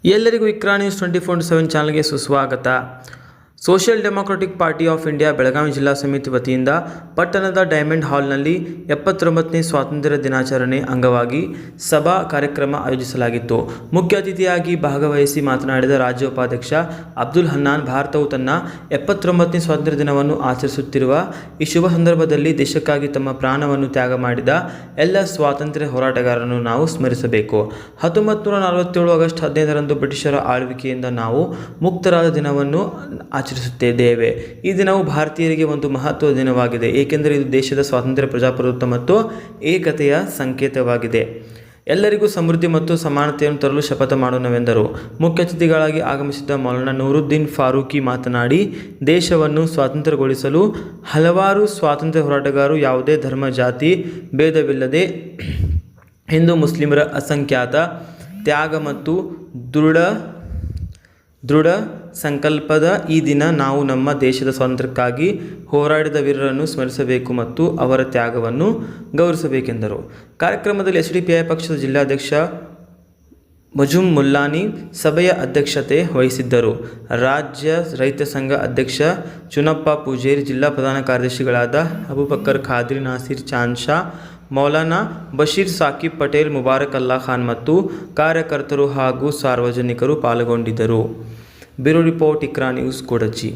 ಎಲ್ಲರಿಗೂ ಇಕ್ರಾ ನ್ಯೂಸ್ 24/7 ಚಾನಲ್ಗೆ ಸುಸ್ವಾಗತ. Social democratic party of India Belagavi ಜಿಲ್ಲಾ ಸಮಿತಿ ವತಿಯಿಂದ ಪಟ್ಟಣದ ಡೈಮಂಡ್ ಹಾಲ್ನಲ್ಲಿ 79ನೇ ಸ್ವಾತಂತ್ರ್ಯ ದಿನಾಚರಣೆ ಅಂಗವಾಗಿ ಸಭಾ ಕಾರ್ಯಕ್ರಮ ಆಯೋಜಿಸಲಾಗಿತ್ತು. ಮುಖ್ಯ ಅತಿಥಿಯಾಗಿ ಭಾಗವಹಿಸಿ ಮಾತನಾಡಿದ ರಾಜ್ಯ ಉಪಾಧ್ಯಕ್ಷ ಅಬ್ದುಲ್ ಹನ್ನಾನ್, ಭಾರತವು ತನ್ನ 79ನೇ ಸ್ವಾತಂತ್ರ್ಯ ದಿನವನ್ನು ಆಚರಿಸುತ್ತಿರುವ ಈ ಶುಭ ಸಂದರ್ಭದಲ್ಲಿ ದೇಶಕ್ಕಾಗಿ ತಮ್ಮ ಪ್ರಾಣವನ್ನು ತ್ಯಾಗ ಮಾಡಿದ ಎಲ್ಲ ಸ್ವಾತಂತ್ರ್ಯ ಹೋರಾಟಗಾರರನ್ನು ನಾವು ಸ್ಮರಿಸಬೇಕು. 1947 ಆಗಸ್ಟ್ 15ರಂದು ಬ್ರಿಟಿಷರ ಆಳ್ವಿಕೆಯಿಂದ ನಾವು ಮುಕ್ತರಾದ ದಿನವನ್ನು ಆಚರಿಸುತ್ತಿದ್ದೇವೆ. ಈ ದಿನವು ಭಾರತೀಯರಿಗೆ ಒಂದು ಮಹತ್ವದ ದಿನವಾಗಿದೆ, ಏಕೆಂದರೆ ಇದು ದೇಶದ ಸ್ವಾತಂತ್ರ್ಯ, ಪ್ರಜಾಪ್ರಭುತ್ವ ಮತ್ತು ಏಕತೆಯ ಸಂಕೇತವಾಗಿದೆ. ಎಲ್ಲರಿಗೂ ಸಮೃದ್ಧಿ ಮತ್ತು ಸಮಾನತೆಯನ್ನು ತರಲು ಶಪಥ ಮಾಡೋಣವೆಂದರು. ಮುಖ್ಯ ಅತಿಥಿಗಳಾಗಿ ಆಗಮಿಸಿದ್ದ ಮೌಲಾನಾ ನೂರುದ್ದೀನ್ ಫಾರೂಕಿ ಮಾತನಾಡಿ, ದೇಶವನ್ನು ಸ್ವಾತಂತ್ರ್ಯಗೊಳಿಸಲು ಹಲವಾರು ಸ್ವಾತಂತ್ರ್ಯ ಹೋರಾಟಗಾರರು ಯಾವುದೇ ಧರ್ಮ, ಜಾತಿ ಭೇದವಿಲ್ಲದೆ ಹಿಂದೂ ಮುಸ್ಲಿಮರ ಅಸಂಖ್ಯಾತ ತ್ಯಾಗ ಮತ್ತು ದೃಢ ಸಂಕಲ್ಪದ ಈ ದಿನ ನಾವು ನಮ್ಮ ದೇಶದ ಸ್ವಾತಂತ್ರ್ಯಕ್ಕಾಗಿ ಹೋರಾಡಿದ ವೀರರನ್ನು ಸ್ಮರಿಸಬೇಕು ಮತ್ತು ಅವರ ತ್ಯಾಗವನ್ನು ಗೌರವಿಸಬೇಕೆಂದರು. ಕಾರ್ಯಕ್ರಮದಲ್ಲಿ ಎಸ್ಡಿಪಿಐ ಪಕ್ಷದ ಜಿಲ್ಲಾಧ್ಯಕ್ಷ ಮಜುಮ್ ಮುಲ್ಲಾನಿ ಸಭೆಯ ಅಧ್ಯಕ್ಷತೆ ವಹಿಸಿದ್ದರು. ರಾಜ್ಯ ರೈತ ಸಂಘ ಅಧ್ಯಕ್ಷ ಚುನಪ್ಪ ಪೂಜೇರಿ, ಜಿಲ್ಲಾ ಪ್ರಧಾನ ಕಾರ್ಯದರ್ಶಿಗಳಾದ ಅಬುಬಕರ್ ಖಾದ್ರಿ, ನಾಸೀರ್ ಚಾಂದ್ ಶಾ, ಮೌಲಾನಾ ಬಶೀರ್, ಸಾಕಿಬ್ ಪಟೇಲ್, ಮುಬಾರಕ್ ಅಲ್ಲಾ ಖಾನ್ ಮತ್ತು ಕಾರ್ಯಕರ್ತರು ಹಾಗೂ ಸಾರ್ವಜನಿಕರು ಪಾಲ್ಗೊಂಡಿದ್ದರು. Bureau report, Iqra news, Kudachi.